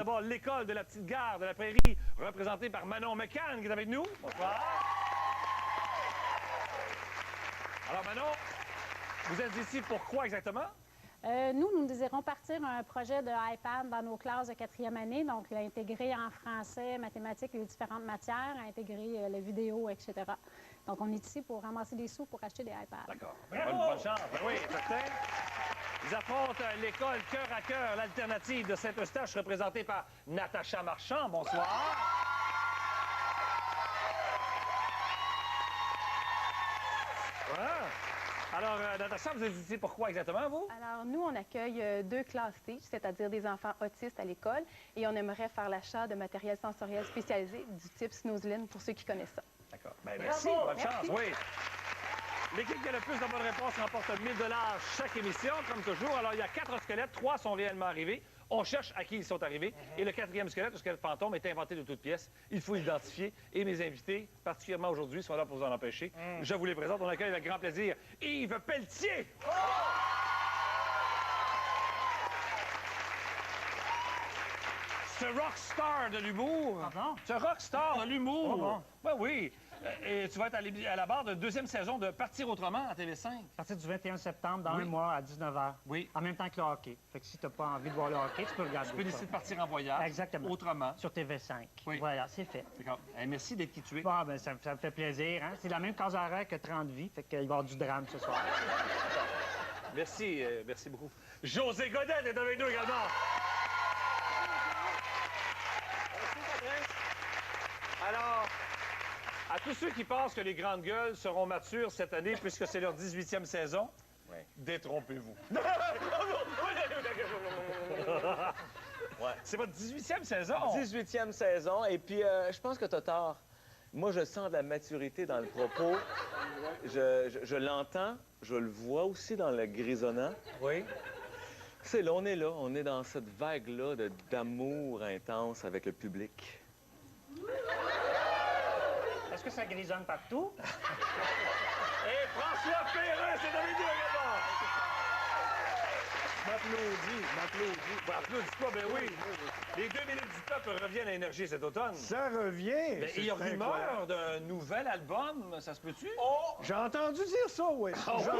d'abord l'école de la petite gare de la Prairie, représentée par Manon McCann, qui est avec nous. Bonsoir. Alors, Manon, vous êtes ici pour quoi exactement? Nous désirons partir un projet de iPad dans nos classes de 4e année, donc l'intégrer en français, mathématiques, les différentes matières, intégrer la vidéo, etc. Donc, on est ici pour ramasser des sous pour acheter des iPads. D'accord. Bonne chance. Ben oui, certain. Ils affrontent l'école Cœur à Cœur, l'alternative de Saint-Eustache, représentée par Natacha Marchand. Bonsoir. Voilà. Alors, Natacha, vous êtes ici pour quoi exactement, vous? Alors, nous, on accueille 2 classes Teach, c'est-à-dire des enfants autistes à l'école, et on aimerait faire l'achat de matériel sensoriel spécialisé du type Snowzlin, pour ceux qui connaissent ça. D'accord. Ben, merci. Bonne chance. Oui. L'équipe qui a le plus de bonnes réponses remporte 1 000 $ chaque émission, comme toujours. Alors, il y a 4 squelettes, 3 sont réellement arrivés. On cherche à qui ils sont arrivés. Et le 4e squelette, le squelette fantôme, est inventé de toutes pièces. Il faut l'identifier. Et mes invités, particulièrement aujourd'hui, sont là pour vous en empêcher. Je vous les présente. On accueille avec grand plaisir Yves Pelletier. Ce rockstar de l'humour. Pardon? Ce rockstar de l'humour. Oh bon. Ben oui. Et tu vas être à la barre de 2e saison de Partir autrement à TV5. À partir du 21 septembre, dans Oui. un mois, à 19h. Oui. En même temps que le hockey. Fait que si t'as pas envie de voir le hockey, tu peux regarder Tu peux ça. décider de partir en voyage. Exactement. Autrement. Sur TV5. Oui. Voilà, c'est fait. D'accord. Merci d'être qui tu es. Bon, ben, ça me fait plaisir, hein. C'est la même case horaire que 30 vies, fait qu'il va y avoir du drame ce soir. Merci, merci beaucoup. José Godet est avec nous également. Alors, à tous ceux qui pensent que les grandes gueules seront matures cette année, puisque c'est leur 18e saison, détrompez-vous. C'est votre 18e saison. 18e saison, et puis je pense que t'as tort. Moi, je sens de la maturité dans le propos. Je l'entends, je le vois aussi dans le grisonnant. Oui. C'est là, on est dans cette vague-là d'amour intense avec le public. Est-ce que ça grisonne partout? Et François Perrin, c'est avec nous également. M'applaudis. Ben, applaudis-toi, ben oui. Les 2 minutes du peuple reviennent à Énergie cet automne. Ça revient. Ben, il y a rumeur d'un nouvel album, ça se peut-tu? J'ai entendu dire ça, oui. J'ai entendu dire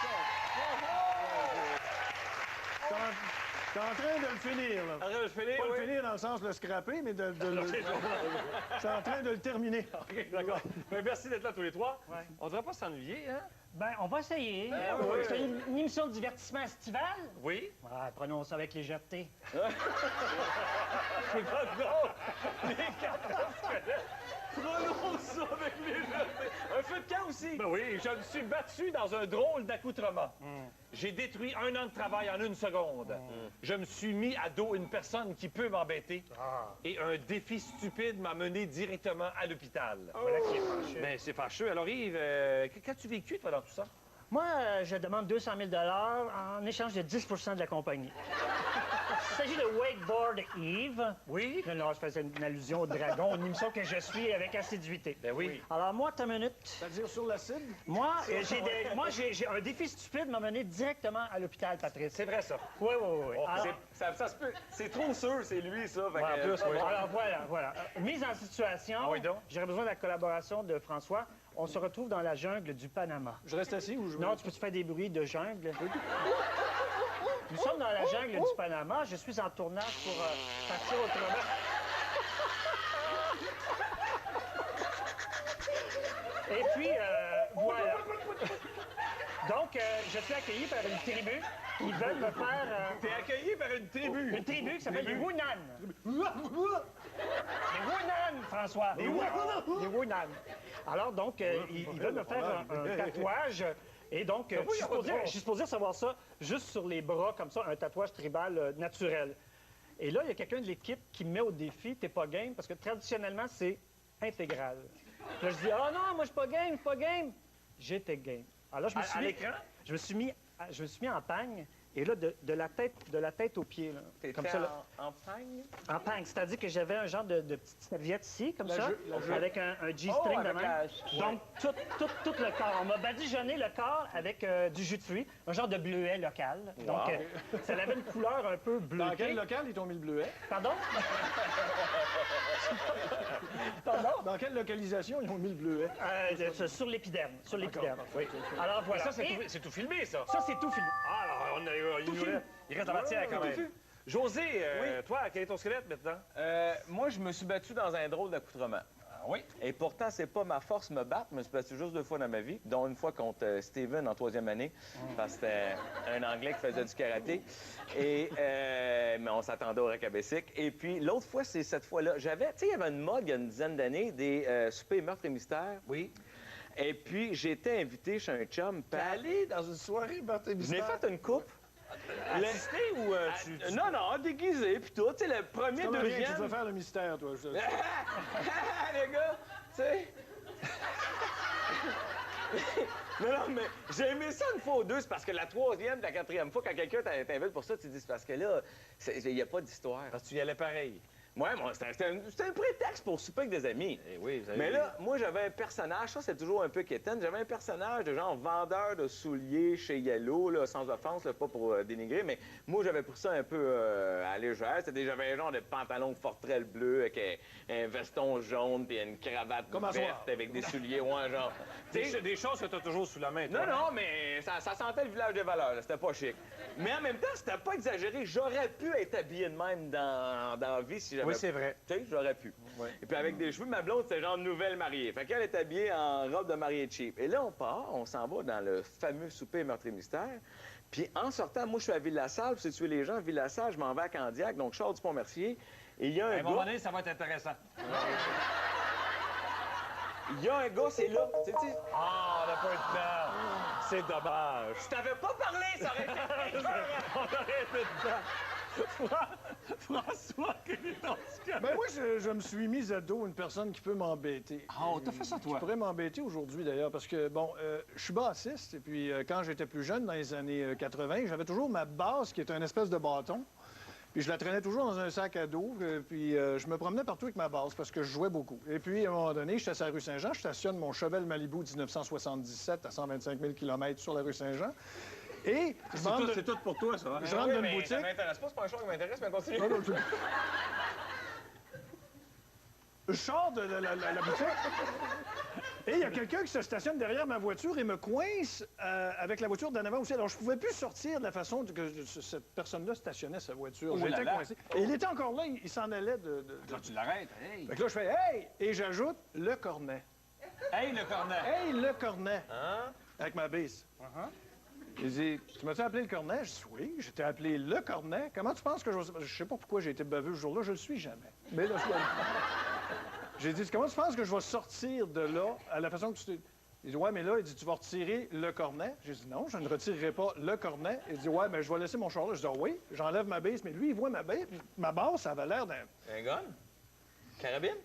ça. T'es en train de le finir, là. Arrête de le finir, Pas oui. le finir dans le sens de le scraper, mais de C'est en train de le terminer. OK, d'accord. Ben, merci d'être là tous les trois. Ouais. On devrait pas s'ennuyer, hein? Ben, on va essayer. oui. C'est une émission de divertissement estival. Oui. Ouais, prenons ça avec légèreté. C'est pas drôle. Les 4 squelettes. Prenons ça avec les jeunes. Un feu de camp aussi. Ben oui, je me suis battu dans un drôle d'accoutrement. J'ai détruit 1 an de travail en 1 seconde. Je me suis mis à dos une personne qui peut m'embêter. Et un défi stupide m'a mené directement à l'hôpital. Voilà qui est fâcheux. Ben, c'est fâcheux. Alors, Yves, qu'as-tu vécu, toi, dans tout ça? Moi, je demande 200 000 en échange de 10 de la compagnie. Il s'agit de Wakeboard Eve. Oui? Là, je faisais une allusion au dragon, une émission que je suis avec assiduité. Ben oui. Alors, moi, t'as une minute. C'est-à-dire sur l'acide? Moi, j'ai un défi stupide m'a mené directement à l'hôpital, Patrice. C'est vrai, ça. Oui, oui, oui. Alors, Ça se peut. C'est trop sûr, c'est lui, ça. Fait Ouais, en plus, oui. alors, voilà. Mise en situation, Ah oui, donc. j'aurais besoin de la collaboration de François. On se retrouve dans la jungle du Panama. Je reste assis ou je... Non, tu peux-tu faire des bruits de jungle? Nous sommes dans la jungle du Panama. Je suis en tournage pour Partir autrement. Et puis, voilà. Donc, je suis accueilli par une tribu qui veulent me faire... T'es accueilli par une tribu. Une tribu qui s'appelle les Wunan. Les Wunan, François. Les Wunan. Alors, donc, ils veulent me faire un tatouage. Et donc, je suis supposé savoir ça juste sur les bras, comme ça, un tatouage tribal naturel. Et là, il y a quelqu'un de l'équipe qui me met au défi, t'es pas game, parce que traditionnellement, c'est intégral. Là, je dis, ah non, moi, je suis pas game. J'étais game. Alors là, À l'écran? je me suis mis en pagne Et là, de la tête aux pieds, là, T'étais comme ça, là, en pagne? en pangue. C'est-à-dire que j'avais un genre de petite serviette ici, comme ça, la avec un G-string de avec même. Donc, tout le corps. On m'a badigeonné le corps avec du jus de fruits, un genre de bleuet local. Donc, ça avait une couleur un peu bleutée. Dans quel local ils t'ont mis le bleuet? Pardon? Dans quelle localisation ils ont mis le bleuet? Sur l'épiderme. Sur l'épiderme. Oui. Alors, Mais voilà. ça, c'est tout filmé, ça. Ça, c'est tout filmé. Ah, alors, il reste la matière quand même. José, toi, quel est ton squelette maintenant? Moi, je me suis battu dans un drôle d'accoutrement. Ah oui? Et pourtant, c'est pas ma force me battre. Je me suis battu juste 2 fois dans ma vie, dont une fois contre Steven en 3e année, parce que c'était un Anglais qui faisait du karaté. Et, mais on s'attendait au racabessic. Et puis, l'autre fois, c'est cette fois-là. J'avais, tu sais, il y avait une mode, il y a une dizaine d'années, des soupers meurtres et mystères. Oui. Et puis, j'étais invité chez un chum. T'es allé dans une soirée Martin Je n'ai Mystère? fait une coupe. Assisté ou Non, non, déguisé, puis tout. Tu sais, le premier, Comme rien, tu deuxième... dois faire le mystère, toi. Les gars, tu sais... Non, mais j'ai aimé ça une fois ou deux. C'est parce que la 3e, la 4e fois, quand quelqu'un t'invite pour ça, tu dis, c'est parce que là, il n'y a pas d'histoire. Parce que tu y allais pareil. Ouais, moi, c'était un prétexte pour souper avec des amis. Eh oui, vous avez Mais là, moi, j'avais un personnage, ça, c'est toujours un peu quétaine. J'avais un personnage de genre vendeur de souliers chez Yellow, là, sans offense, là, pas pour dénigrer, mais moi, j'avais pris ça un peu à légère. J'avais un genre de pantalon forterelle bleu avec un veston jaune puis une cravate Comme à verte soir. avec des souliers, ouais, genre. des choses que tu as toujours sous la main, toi. Non, non, mais ça sentait le village des valeurs, là. C'était pas chic. Mais en même temps, c'était pas exagéré. J'aurais pu être habillé de même dans la vie si j'avais... Oui, c'est vrai. Tu sais, j'aurais pu. Ouais. Et puis avec des cheveux, ma blonde, c'était genre nouvelle mariée. Fait qu'elle est habillée en robe de mariée cheap. Et là, on part, on s'en va dans le fameux souper meurtre et mystère. Puis en sortant, moi, je suis à Ville-la-Salle. Pour situer les gens, Ville-la-Salle, je m'en vais à Candiac, donc je sors du Pont-Mercier. Et il y a À un un moment gars... donné, ça va être intéressant. Il y a un gars, c'est là. Tu sais, Ah, on n'a pas eu de temps. C'est dommage. je t'avais pas parlé, ça aurait été... On aurait été dedans. François, quel est ton squelette? Ben moi, je me suis mis à dos une personne qui peut m'embêter. Oh, t'as fait ça, toi? Qui pourrait m'embêter aujourd'hui, d'ailleurs, parce que, bon, je suis bassiste, et puis quand j'étais plus jeune, dans les années 80, j'avais toujours ma basse, qui était une espèce de bâton, puis je la traînais toujours dans un sac à dos, puis je me promenais partout avec ma basse, parce que je jouais beaucoup. Et puis, à un moment donné, j'étais sur la rue Saint-Jean, je stationne mon Chevelle Malibu 1977 à 125 000 km sur la rue Saint-Jean, et je rentre C'est tout pour toi, ça. Hein? je rentre dans une boutique... Ça m'intéresse pas, c'est pas un choix qui m'intéresse, mais continue. Non, non, je sors de la boutique et il y a quelqu'un qui se stationne derrière ma voiture et me coince avec la voiture d'en avant aussi. Alors, je pouvais plus sortir de la façon que cette personne-là stationnait sa voiture. Oh là J'étais là. coincé. Et il était encore là, il s'en allait de... Là, tu l'arrêtes. Hey! Fait que là, je fais « Hey! » Et j'ajoute « le cornet Hey, le cornet! ». Hey, le cornet! Hein? Avec ma bise. Il dit, tu m'as-tu appelé le cornet? Je dis, oui, j'étais appelé le cornet. Comment tu penses que je vais... Je sais pas pourquoi j'ai été baveux ce jour-là, je le suis jamais. Mais là, j'ai dit, comment tu penses que je vais sortir de là à la façon que tu t'es... Il dit, ouais, mais là, il dit, tu vas retirer le cornet. J'ai dit, non, je ne retirerai pas le cornet. Il dit, ouais, mais je vais laisser mon char là. Je dis, ah, oui, j'enlève ma base, mais lui, il voit ma base. Ma basse, ça avait l'air d'un... Un gun? Carabine?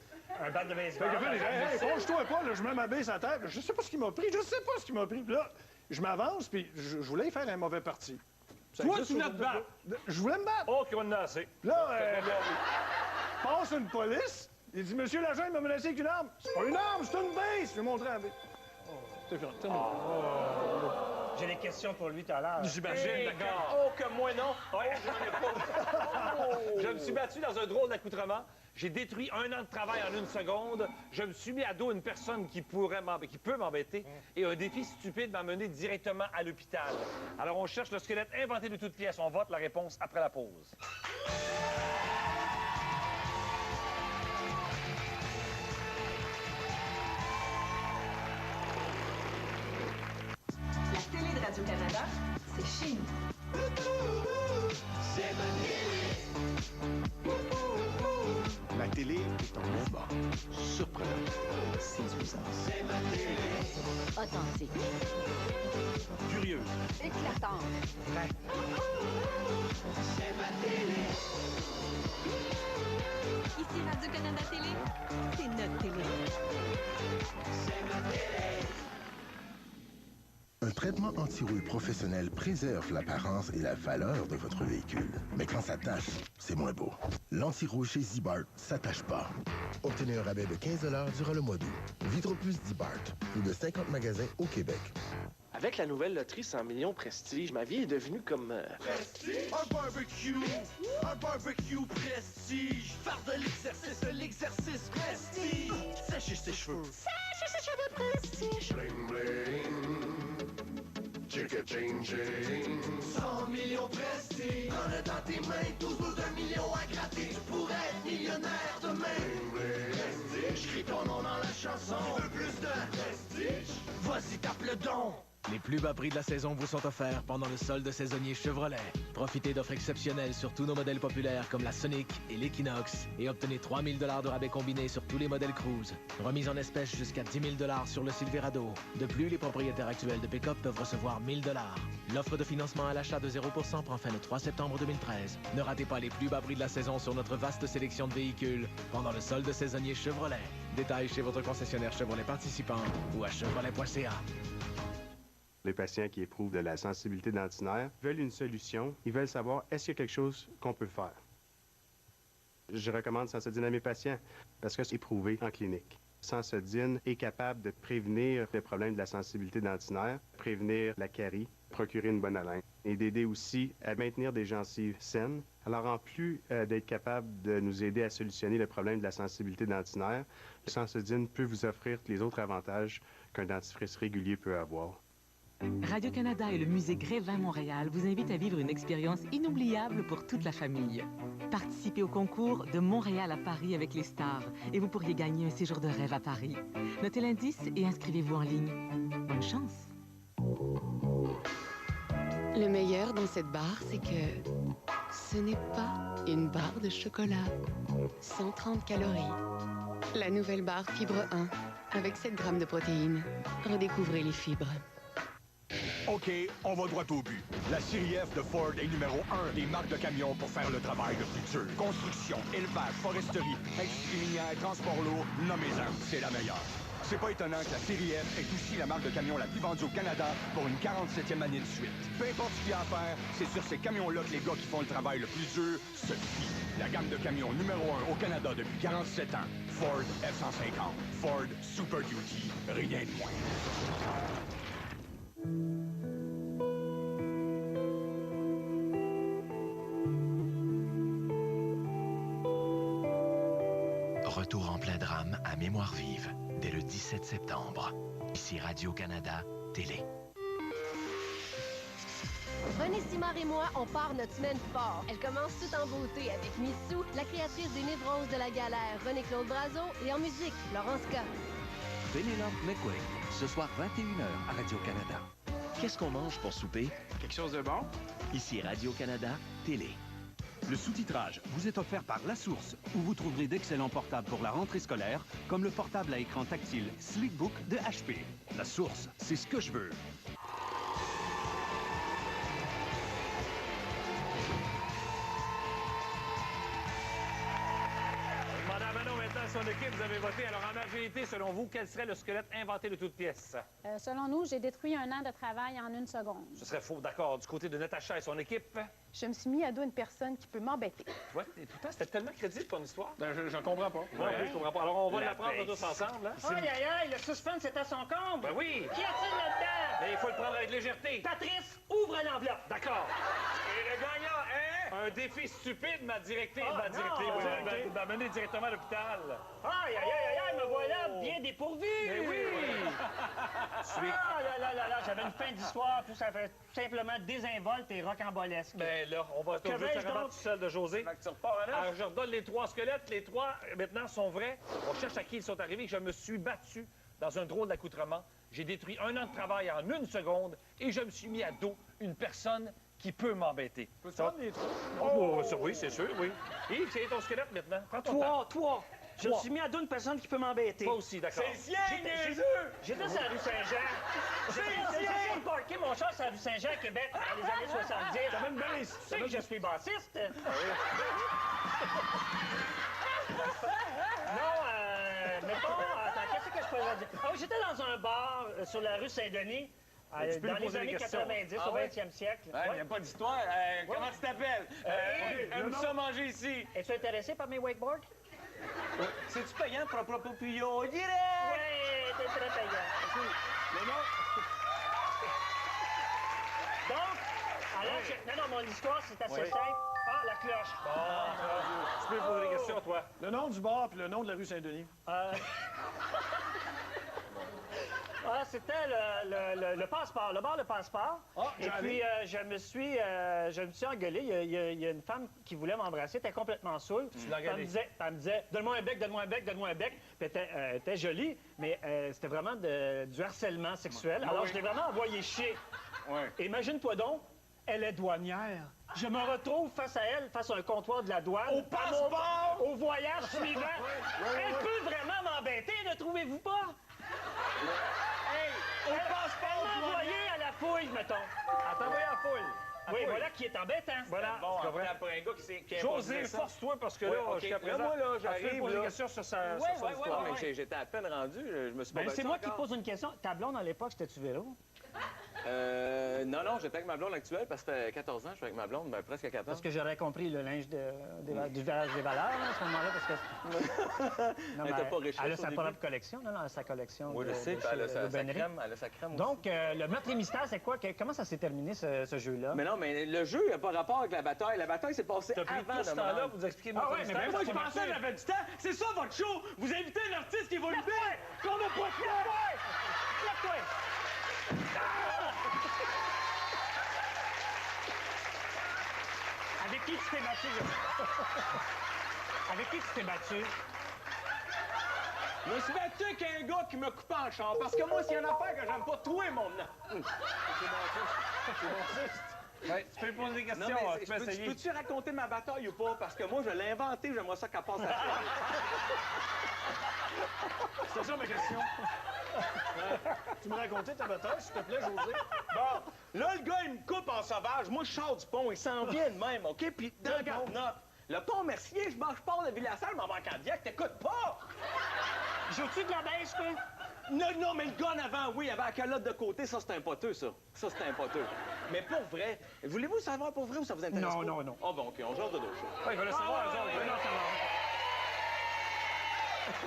Un bat de baseball. Fait qu'il a fait, hey, penche-toi pas, là, je mets ma base à terre. Je sais pas ce qu'il m'a pris, je sais pas ce qu'il m'a pris. Puis là, je m'avance, puis je voulais y faire un mauvais parti. Ça Toi, existe tu voulais te aujourd'hui. Je voulais me battre. Oh, qu'on en a assez. Puis là, passe une police. Il dit, monsieur l'agent, il m'a menacé avec une arme. C'est pas une arme, c'est une base. Je lui ai montré la base. C'est fini, terminé. J'ai des questions pour lui tout à l'heure. J'imagine, d'accord. Oh, que moi non! Ouais, j'en ai pas. Je me suis battu dans un drôle d'accoutrement. J'ai détruit 1 an de travail en 1 seconde. Je me suis mis à dos une personne qui peut m'embêter. Et un défi stupide m'a mené directement à l'hôpital. Alors, on cherche le squelette inventé de toutes pièces. On vote la réponse après la pause. La télé de Radio-Canada, c'est chez nous. La télé est en mouvement. Surprenant. Séduisant. Authentique. Curieux. Éclatante. Ici Radio-Canada Télé, c'est notre télé. Un très traitement anti-rouille professionnel préserve l'apparence et la valeur de votre véhicule. Mais quand ça tâche, c'est moins beau. L'anti-rouille chez Zibart, ça tâche pas. Obtenez un rabais de 15 $ durant le mois d'août. Vitroplus Zibart. Plus de 50 magasins au Québec. Avec la nouvelle loterie 100 millions Prestige, ma vie est devenue comme... Prestige? Un barbecue! Un barbecue Prestige! Faire de l'exercice Prestige! Sécher ses cheveux! Sécher ses cheveux Prestige! Bling bling! Chicka ching ching! 100 millions Prestige! En a dans tes mains 12 bouts d'1 million à gratter! Tu pourrais être millionnaire demain! Bling bling! Prestige! J'cris ton nom dans la chanson! Tu veux plus de Prestige? Vas-y, tape le don! Les plus bas prix de la saison vous sont offerts pendant le solde saisonnier Chevrolet. Profitez d'offres exceptionnelles sur tous nos modèles populaires comme la Sonic et l'Equinox et obtenez 3 000 $ de rabais combinés sur tous les modèles Cruise. Remise en espèces jusqu'à 10 000 $ sur le Silverado. De plus, les propriétaires actuels de pick-up peuvent recevoir 1 000 $. L'offre de financement à l'achat de 0% prend fin le 3 septembre 2013. Ne ratez pas les plus bas prix de la saison sur notre vaste sélection de véhicules pendant le solde saisonnier Chevrolet. Détails chez votre concessionnaire Chevrolet participant ou à chevrolet.ca. Les patients qui éprouvent de la sensibilité dentinaire veulent une solution. Ils veulent savoir, est-ce qu'il y a quelque chose qu'on peut faire? Je recommande Sensodyne à mes patients parce que c'est éprouvé en clinique. Sensodyne est capable de prévenir les problèmes de la sensibilité dentinaire, prévenir la carie, procurer une bonne haleine et d'aider aussi à maintenir des gencives saines. Alors, en plus d'être capable de nous aider à solutionner le problème de la sensibilité dentinaire, Sensodyne peut vous offrir les autres avantages qu'un dentifrice régulier peut avoir. Radio-Canada et le musée Grévin-Montréal vous invitent à vivre une expérience inoubliable pour toute la famille. Participez au concours de Montréal à Paris avec les stars et vous pourriez gagner un séjour de rêve à Paris. Notez l'indice et inscrivez-vous en ligne. Bonne chance! Le meilleur dans cette barre, c'est que ce n'est pas une barre de chocolat. 130 calories. La nouvelle barre Fibre 1, avec 7 grammes de protéines. Redécouvrez les fibres. OK, on va droit au but. La série F de Ford est numéro 1 des marques de camions pour faire le travail le plus dur. Construction, élevage, foresterie, industrie minière, transport lourd, nommez-en, c'est la meilleure. C'est pas étonnant que la série F est aussi la marque de camions la plus vendue au Canada pour une 47e année de suite. Peu importe ce qu'il y a à faire, c'est sur ces camions-là que les gars qui font le travail le plus dur se fient. La gamme de camions numéro 1 au Canada depuis 47 ans. Ford F-150. Ford Super Duty. Rien de moins. Retour en plein drame à Mémoire vive, dès le 17 septembre. Ici Radio-Canada, télé. René Simard et moi, on part notre semaine fort. Elle commence tout en beauté avec Missou, la créatrice des Névroses de la galère, René-Claude Brazo, et en musique, Laurence K. Penelope McQuaid, ce soir 21h à Radio-Canada. Qu'est-ce qu'on mange pour souper? Quelque chose de bon? Ici Radio-Canada, télé. Le sous-titrage vous est offert par La Source, où vous trouverez d'excellents portables pour la rentrée scolaire, comme le portable à écran tactile Sleekbook de HP. La Source, c'est ce que je veux. Madame Manon, maintenant, son équipe, vous avez voté. Alors, en majorité, selon vous, quel serait le squelette inventé de toutes pièces? Selon nous, j'ai détruit 1 an de travail en 1 seconde. Ce serait faux, d'accord. Du côté de Natacha et son équipe? Je me suis mis à dos une personne qui peut m'embêter. Tu vois, c'était tellement crédible ton histoire. Ben, je comprends pas. Oui, je comprends pas. Alors, on va l'apprendre tous ensemble. Hein? Aïe, aïe, aïe, le suspense est à son comble. Ben oui. Qu'y a-t-il là-dedans? Mais il faut le prendre avec légèreté. Patrice, ouvre l'enveloppe. D'accord. Et le gagnant est... Un défi stupide, ma directive. Oh, ma directive, non, vous m'amener directement à l'hôpital. Aïe, aïe, aïe, aïe, me voilà bien dépourvu. Mais oui. Ah là, j'avais une fin d'histoire, tout ça fait simplement désinvolte et rocambolesque. Mais là, on va être obligé de se rabattre tout seul de José. Alors, je redonne les 3 squelettes. Les 3, maintenant, sont vrais. On cherche à qui ils sont arrivés. Je me suis battu dans un drôle d'accoutrement. J'ai détruit 1 an de travail en 1 seconde et je me suis mis à dos une personne qui peut m'embêter. Peux-tu prendre les 3? Oh, oui, c'est sûr, oui. Yves, c'est ton squelette maintenant. Prends ton temps. 3. Je me suis mis à dos une personne qui peut m'embêter. Toi aussi, d'accord. C'est le sien, J'étais sur la rue Saint-Jean. J'ai parqué mon char sur la rue Saint-Jean à Québec dans les années 70. T'as même baisse. Tu sais que je suis bassiste. Non, mettons, attends, qu'est-ce que je pourrais dire? Ah oui, j'étais dans un bar sur la rue Saint-Denis. Tu peux dans lui les poser des années questions. 90, Ah au ouais? 20e siècle. Ouais, il n'y a pas d'histoire. Comment tu t'appelles? Aime ça manger ici. Es-tu intéressé par mes wakeboards? C'est-tu payant pour propre puyo? Direct! Oui, t'es très payant. Mais non. Donc, alors, non, mon histoire, c'est assez simple. Ah, la cloche. Tu peux lui poser des questions, toi. Le nom du bar puis le nom de la rue Saint-Denis. C'était le passeport, le bar Le Passeport. Et puis, je me suis engueulé. Il y a une femme qui voulait m'embrasser, elle était complètement saoule. Elle me disait, donne-moi un bec, donne-moi un bec, donne-moi un bec. Puis elle était jolie, mais c'était vraiment du harcèlement sexuel. Alors, je l'ai vraiment envoyé chier. Ouais. Imagine-toi donc, elle est douanière. Je me retrouve face à elle, face à un comptoir de la douane. Au passeport! Au voyage suivant. Elle peut vraiment m'embêter, ne trouvez-vous pas? Au passeport! Elle m'a envoyé à la fouille, mettons. Elle t'a envoyé à la fouille. Oui, voilà qui est embêtant. Voilà. Bon, Tu comprends? après un gars qui a José, force-toi parce que là, jusqu'à présent, moi, là, tu peux j'arrive, poser là. des questions sur sa histoire. Mais j'étais à peine rendu. Je me suis pas Ben, c'est battu moi qui encore. pose une question. Ta blonde, à l'époque, c'était-tu vélo? Non, j'étais avec ma blonde actuelle parce que c'était 14 ans. Je suis avec ma blonde, presque 14 ans. Parce que j'aurais compris le linge du village des valeurs, à ce moment-là, parce que... Non, Elle était pas riche elle a au sa début. propre collection, non, elle a sa collection. Oui, je sais, puis elle a sa crème aussi. Donc, le meurtre et mystère, c'est quoi? Comment ça s'est terminé, ce jeu-là? Mais non, mais le jeu n'a pas rapport avec la bataille. La bataille s'est passée T'as pris avant tout ce de me temps-là rendre. pour vous expliquer Ah notre ouais, mais mystère. ben moi, je pensais que j'avais du temps. C'est ça, votre show. Vous invitez un artiste qui va le faire. Qu'on n'a pas fait. Lève-toi! Avec qui tu t'es battu? Avec qui tu t'es battu? Je me suis battu avec un gars qui me coupait en char. Parce que moi, s'il y a une affaire que j'aime pas, trouver mon nom. Ouais, tu peux lui poser des questions, Non, mais tu peux essayer. peux-tu raconter ma bataille ou pas? Parce que moi, je l'ai inventé, j'aimerais ça qu'elle passe à ça. C'est ça ma question. Tu me racontais ta bataille, s'il te plaît, José? Bon, là, le gars, il me coupe en sauvage. Moi, je sors du pont, il s'en vient de même, OK? Puis dans le garde-note, le pont Mercier, je pars de Ville-la-Salle, m'en va en Candiac, t'écoutes pas! Joues-tu de la beige, toi? Non, mais le gars en avant, oui, il avait la calotte de côté, ça, c'était un poteux, ça. Ça, c'était un poteux. Mais pour vrai, voulez-vous savoir pour vrai ou ça vous intéresse pas? Non. Ah bon, OK, on genre de d'autres choses. Ouais, il va le savoir, eux autres. Non, ça va.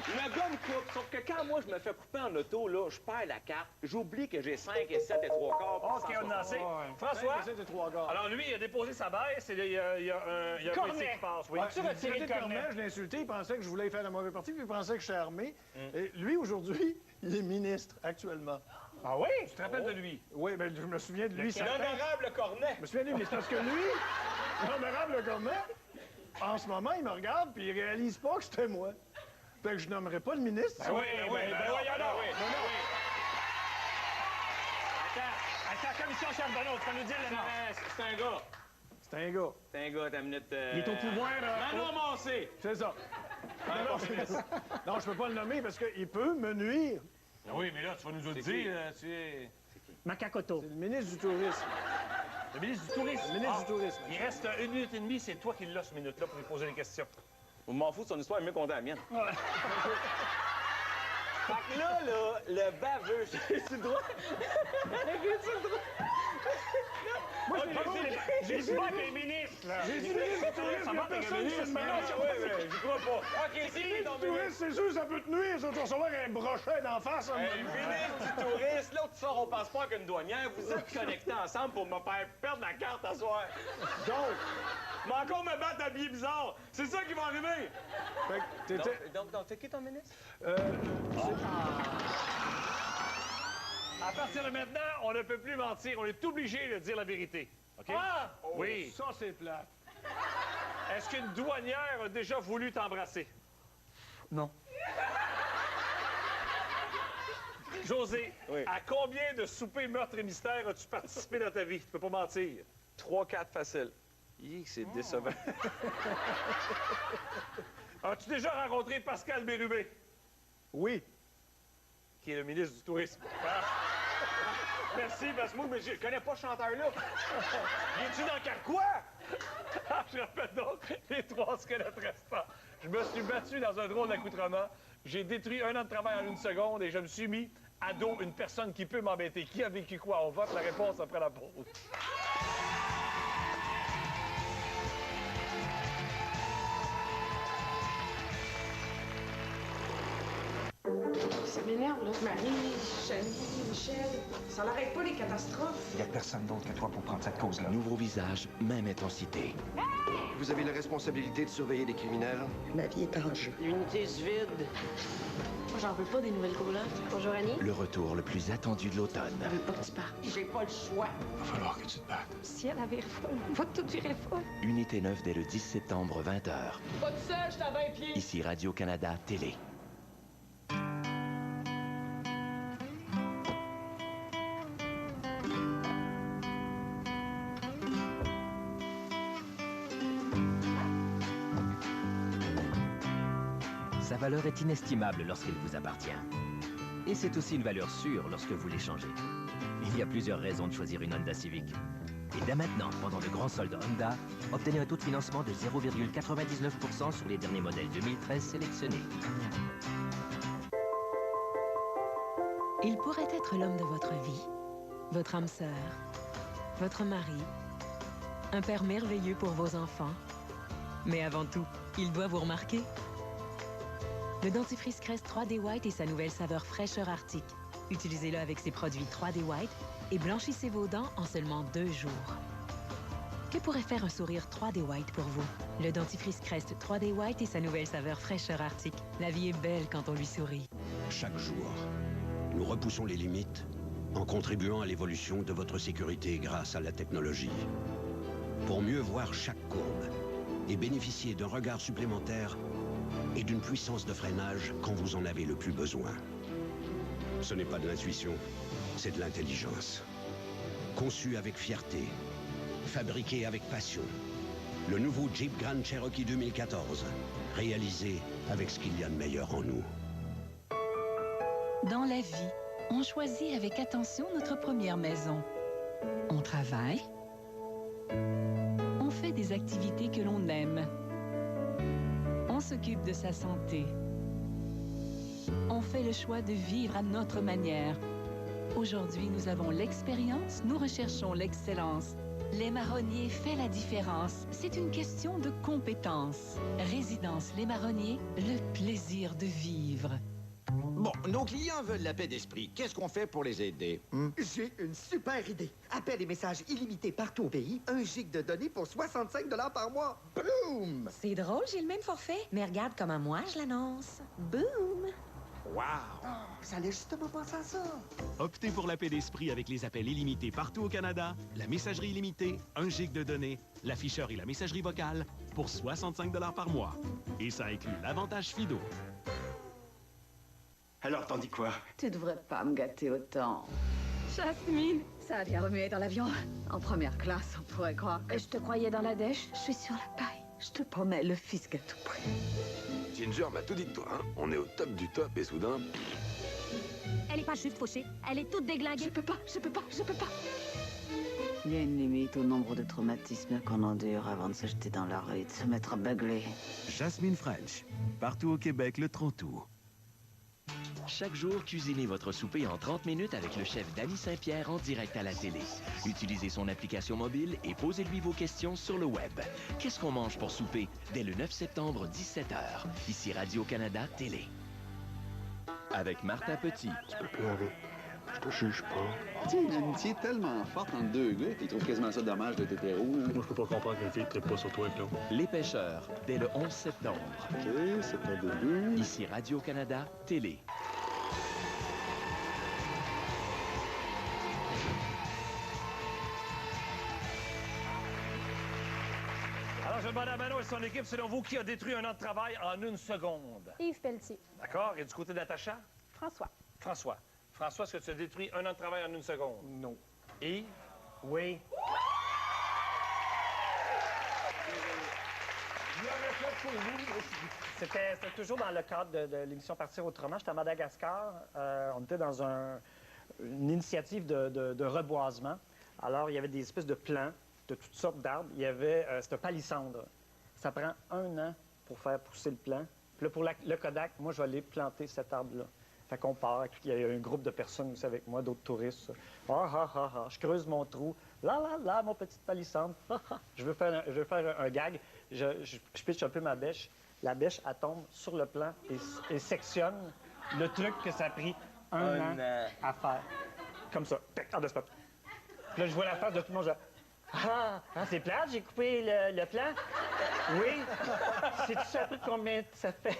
Le gars me coupe, sauf que quand moi, je me fais couper en auto, là, je perds la carte, j'oublie que j'ai 5 et 7 et 3 quarts. pour OK, on a assez. 160. François, C'était 3 gars. alors lui, il a déposé sa baisse et il y a un Cornet. policier qui passe. Oui. Tu retirer le cornet. Je l'ai insulté, il pensait que je voulais faire la mauvaise partie, puis il pensait que je suis armé. Et lui, aujourd'hui, il est ministre, actuellement. Ah oui? Tu te rappelles de lui? Oui, bien, je me souviens de lui. L'honorable Cornet. Je me souviens de lui, mais c'est parce que lui, l'honorable Cornet, en ce moment, il me regarde puis il réalise pas que c'était moi. Fait que je nommerai pas le ministre. Oui, voyons donc. Attends, commission Charbonneau, tu vas nous dire le nom. C'est un gars. C'est un gars. C'est un gars, t'as une minute. Il est au pouvoir, là. Manon Massé. C'est ça. Non, je peux pas le nommer parce qu'il peut me nuire. Oui, mais là, tu vas nous le dire. Tu es... Macacoto. C'est le ministre du Tourisme. Le ministre du Tourisme. Le ministre du Tourisme. Il reste 1 minute et demie, c'est toi qui l'as, ce minute-là, pour lui poser des questions. Vous m'en fous de son histoire, elle est mieux contée la mienne. Fait que là, le baveux, j'ai-tu le droit? J'ai-tu le droit? Moi, j'ai dit pas que les ministres, là. J'ai dit ministre du Tourisme, il y a personne qui se mélange. Je crois pas. OK, c'est qui ton Le touriste, c'est sûr, ça peut te nuire. Ça, tu vas recevoir un brochet d'en face. Le ministre du Tourisme, l'autre sort au passeport qu'une douanière, vous êtes connectés ensemble pour me faire perdre la carte à soir. Donc, Mais encore me battre habillé bizarre. C'est ça qui va arriver. fait que t'étais... Donc, c'est qui ton ministre? À partir de maintenant, on ne peut plus mentir. On est obligé de dire la vérité. OK? Ah! Oui. Ça, c'est plate. Est-ce qu'une douanière a déjà voulu t'embrasser? Non. José, Oui. à combien de soupers meurtre et mystère as-tu participé dans ta vie? Tu peux pas mentir. 3-4 facile. C'est décevant. As-tu déjà rencontré Pascal Bérubé, Oui. qui est le ministre du Tourisme? Merci, parce que moi, mais je connais pas ce chanteur-là. Viens-tu dans Carquois? Je rappelle donc les 3 squelettes restants. Je me suis battu dans un drôle d'accoutrement. J'ai détruit 1 an de travail en 1 seconde et je me suis mis ado, une personne qui peut m'embêter? Qui a vécu quoi? On vote la réponse après la pause. Ça m'énerve, là. Marie, Chanie, Michel, ça n'arrête pas les catastrophes. Il n'y a personne d'autre que toi pour prendre cette cause-là. Nouveau visage, même intensité. Vous avez la responsabilité de surveiller les criminels. Ma vie est en jeu. L'unité se vide. Moi, j'en veux pas des nouvelles colocs. Bonjour, Annie. Le retour le plus attendu de l'automne. Je veux pas que tu partes. J'ai pas le choix. Il va falloir que tu te battes. Si elle avait folle, on va tout virer folle. Unité 9 dès le 10 septembre, 20h. Pas de seul, je t'avais 20 pieds. Ici Radio-Canada Télé. Sa valeur est inestimable lorsqu'elle vous appartient. Et c'est aussi une valeur sûre lorsque vous l'échangez. Il y a plusieurs raisons de choisir une Honda Civic. Et dès maintenant, pendant le grand solde Honda, obtenez un taux de financement de 0,99% sur les derniers modèles 2013 sélectionnés. Il pourrait être l'homme de votre vie, votre âme sœur, votre mari, un père merveilleux pour vos enfants. Mais avant tout, il doit vous remarquer. Le dentifrice Crest 3D White et sa nouvelle saveur fraîcheur arctique. Utilisez-le avec ses produits 3D White et blanchissez vos dents en seulement 2 jours. Que pourrait faire un sourire 3D White pour vous? Le dentifrice Crest 3D White et sa nouvelle saveur fraîcheur arctique. La vie est belle quand on lui sourit. Chaque jour, nous repoussons les limites en contribuant à l'évolution de votre sécurité grâce à la technologie. Pour mieux voir chaque courbe et bénéficier d'un regard supplémentaire et d'une puissance de freinage quand vous en avez le plus besoin. Ce n'est pas de l'intuition, c'est de l'intelligence. Conçu avec fierté, fabriqué avec passion. Le nouveau Jeep Grand Cherokee 2014, réalisé avec ce qu'il y a de meilleur en nous. Dans la vie, on choisit avec attention notre première maison. On travaille. On fait des activités que l'on aime. On s'occupe de sa santé. On fait le choix de vivre à notre manière. Aujourd'hui, nous avons l'expérience, nous recherchons l'excellence. Les Marronniers fait la différence. C'est une question de compétence. Résidence Les Marronniers, le plaisir de vivre. Bon, nos clients veulent la paix d'esprit. Qu'est-ce qu'on fait pour les aider? J'ai une super idée. Appels et messages illimités partout au pays. 1 giga de données pour 65 $ par mois. Boum! C'est drôle, j'ai le même forfait. Mais regarde comment moi je l'annonce. Boum! Wow! Oh, j'allais justement penser à ça. Optez pour la paix d'esprit avec les appels illimités partout au Canada, la messagerie illimitée, 1 gig de données, l'afficheur et la messagerie vocale pour 65 $ par mois. Et ça inclut l'avantage Fido. Alors, t'en dis quoi? Tu devrais pas me gâter autant. Jasmine, ça a bien remué dans l'avion. En première classe, on pourrait croire que... Je te croyais dans la dèche. Je suis sur la paille. Je te promets, le fisc à tout prix. Ginger m'a tout dit de toi, hein. On est au top du top et soudain... Elle est pas juste fauchée, elle est toute déglinguée. Je peux pas. Il y a une limite au nombre de traumatismes qu'on endure avant de se jeter dans la rue et de se mettre à beugler. Jasmine French, partout au Québec le 30 août. Chaque jour, cuisinez votre souper en 30 minutes avec le chef Danny Saint-Pierre en direct à la télé. Utilisez son application mobile et posez-lui vos questions sur le web. Qu'est-ce qu'on mange pour souper? Dès le 9 septembre, 17h. Ici Radio-Canada Télé. Avec Martin Petit. Tu peux pleurer. Je te juge pas. Tu sais, une amitié tellement forte entre deux gars, puis ils trouvent quasiment ça dommage d'être hétéro. Moi, je peux pas comprendre qu'une fille ne traite pas sur toi, Claude. Les Pêcheurs, dès le 11 septembre. OK, c'est un début. Ici Radio-Canada Télé. Alors, je demande à Manon et son équipe, selon vous, qui a détruit un an de travail en 1 seconde? Yves Pelletier. D'accord. Et du côté de Natacha? François. François. François, est-ce que tu as détruit un an de travail en 1 seconde? Non. Yves? Oui. C'était toujours dans le cadre de l'émission Partir autrement. J'étais à Madagascar. On était dans une initiative de reboisement. Alors, il y avait des espèces de plants de toutes sortes d'arbres. Il y avait... c'était un palissandre. Ça prend 1 an pour faire pousser le plant. Puis là, pour le Kodak, moi, je vais aller planter cet arbre-là. Fait qu'on part, il y a un groupe de personnes aussi avec moi, d'autres touristes. Je creuse mon trou. Là, mon petite palissandre. Je veux faire un gag. Je pitche un peu ma bêche. La bêche, elle tombe sur le plan et sectionne le truc que ça a pris un an à faire. Comme ça. En deux spots. Puis là, je vois la face de tout le monde. C'est plate, j'ai coupé le plan. Oui. C'est-tu ça pris combien? Ça fait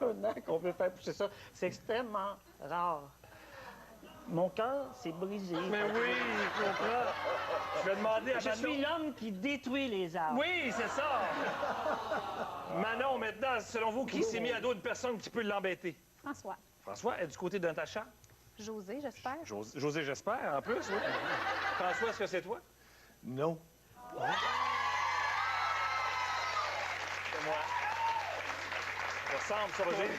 1 an qu'on veut faire pousser ça. C'est extrêmement rare. Mon cœur s'est brisé. Mais oui, je comprends. Je vais demander à Je Manon. suis l'homme qui détruit les arbres. Oui, c'est ça. Manon, maintenant, selon vous, qui s'est mis à dos une personne qui peut l'embêter? François. François, est du côté de Natacha? José, j'espère. José, j'espère, en plus, oui. François, est-ce que c'est toi? Non. C'est moi. Ça ressemble, ça, Roger?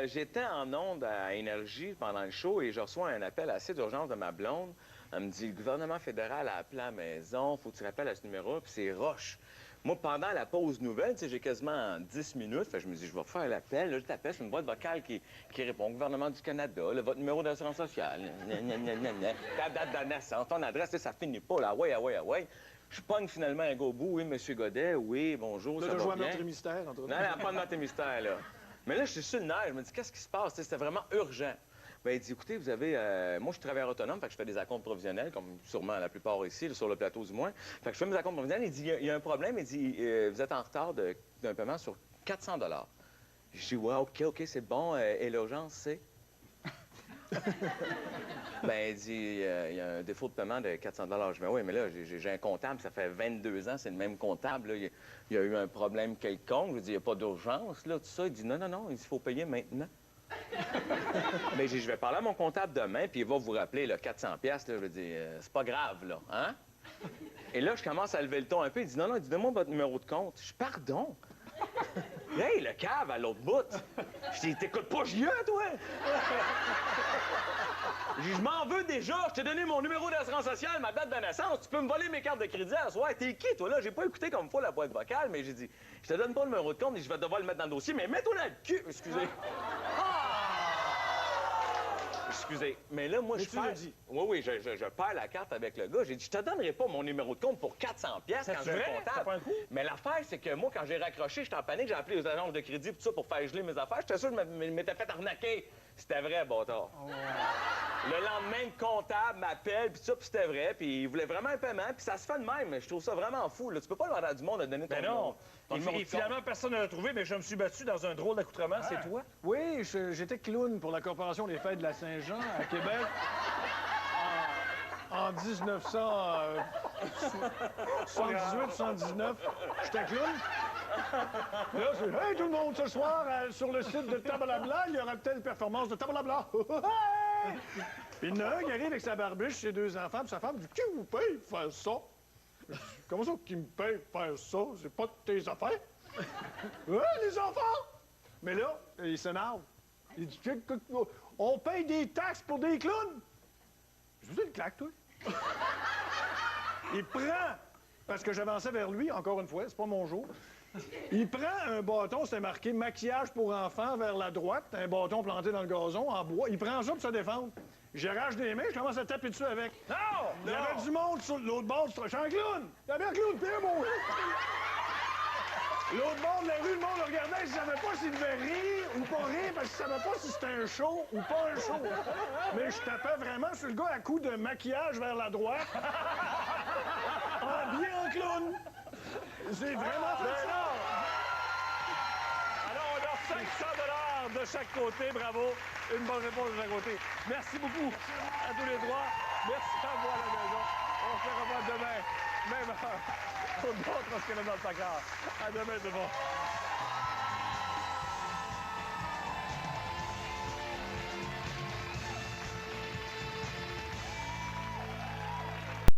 J'étais en onde à Énergie pendant le show et je reçois un appel assez d'urgence de ma blonde. Elle me dit, le gouvernement fédéral a appelé à la maison, faut que tu rappelles à ce numéro, puis c'est Roche. Moi, pendant la pause nouvelle, tu sais, j'ai quasiment 10 minutes, fait que je me dis, je vais faire l'appel. Là, je t'appelle, c'est une boîte vocale qui répond, gouvernement du Canada, là, votre numéro d'assurance sociale, ta date de naissance, ton adresse, ça finit pas, là, ouais. Je pogne finalement un go au bout, oui, monsieur Godet, oui, bonjour, là, ça va joué bien. à Meurtre et Mystère, entre autres. Non, pas de Meurtre et Mystère, là. Mais là, je suis sur le nerf, je me dis, qu'est-ce qui se passe? C'était vraiment urgent. Ben, il dit, écoutez, vous avez... moi, je suis travailleur autonome, fait que je fais des acomptes provisionnels, comme sûrement la plupart ici, là, sur le plateau du moins. Fait que je fais mes acomptes provisionnels. Il dit, il y a un problème. Il dit, vous êtes en retard d'un paiement sur 400 $. Je dis, ouais, OK, c'est bon. Et l'urgence, c'est... Ben, il dit, il y a un défaut de paiement de 400 $. Je dis, ben oui, mais là, j'ai un comptable, ça fait 22 ans, c'est le même comptable. Là. Il y a eu un problème quelconque. Je dis, il n'y a pas d'urgence, là, tout ça. Il dit, non, il faut payer maintenant. Mais je vais parler à mon comptable demain, puis il va vous rappeler, là, 400 $, là, je veux dire, c'est pas grave, là, hein? Et là, je commence à lever le ton un peu. Il dit, non, il dit, donne-moi votre numéro de compte. Je dis, pardon? Hey, le cave à l'autre bout. Je dis, t'écoutes pas Julien, toi? Je dis, je m'en veux déjà. Je t'ai donné mon numéro d'assurance sociale, ma date de naissance. Tu peux me voler mes cartes de crédit à la soirée. T'es qui, toi, là? J'ai pas écouté comme il faut la boîte vocale, mais j'ai dit, je te donne pas le numéro de compte et je vais devoir le mettre dans le dossier, mais mets-toi dans le cul. Excusez. Excusez, mais là, moi, je perds... Oui, je perds la carte avec le gars. J'ai dit, je te donnerai pas mon numéro de compte pour 400 $ quand j'ai un comptable. Mais l'affaire, c'est que moi, quand j'ai raccroché, j'étais en panique, j'ai appelé aux agences de crédit tout ça pour faire geler mes affaires. J'étais sûr que je m'étais fait arnaquer. C'était vrai, bâtard. Le lendemain, le comptable m'appelle, puis ça, puis c'était vrai, puis il voulait vraiment un paiement, puis ça se fait de même. Je trouve ça vraiment fou. Là. Tu peux pas demander à du monde de donner ton numéro. Et finalement, personne ne l'a trouvé, mais je me suis battu dans un drôle d'accoutrement. C'est toi? Oui, j'étais clown pour la Corporation des Fêtes de la Saint-Jean à Québec. En 1978-79, j'étais clown. Là, c'est « Hey, tout le monde, ce soir, sur le site de Tablabla, il y aura telle performance de Tablabla. » Puis il y en a un qui arrive avec sa barbiche, ses 2 enfants, puis sa femme dit « Qui vous paye pour faire ça? » Comment ça, qui me paye pour faire ça? C'est pas de tes affaires? Ouais, les enfants! Mais là, il s'énerve. Il dit « On paye des taxes pour des clowns! » Je vous ai une claque, toi. Il prend, parce que j'avançais vers lui, encore une fois, c'est pas mon jour. Il prend un bâton, c'était marqué « Maquillage pour enfants » vers la droite, un bâton planté dans le gazon, en bois. Il prend ça pour se défendre. J'arrache des mains, je commence à taper dessus avec. Non! Il y avait du monde sur l'autre bord du... Je suis un clown! Il y avait un clown, puis un mot. L'autre bord de la rue, le monde le regardait, il savait pas s'il devait rire ou pas rire, parce qu'il savait pas si c'était un show ou pas un show. Mais je tapais vraiment sur le gars à coups de maquillage vers la droite. Habillé en clown. C'est vraiment fait ça. Alors, on a 500 $ de chaque côté. Bravo. Une bonne réponse de chaque côté. Merci beaucoup à tous les trois. Merci à vous à la maison. On se revoit demain. Même heure. Au d'autres, parce que dans le placard. À demain, tout le monde.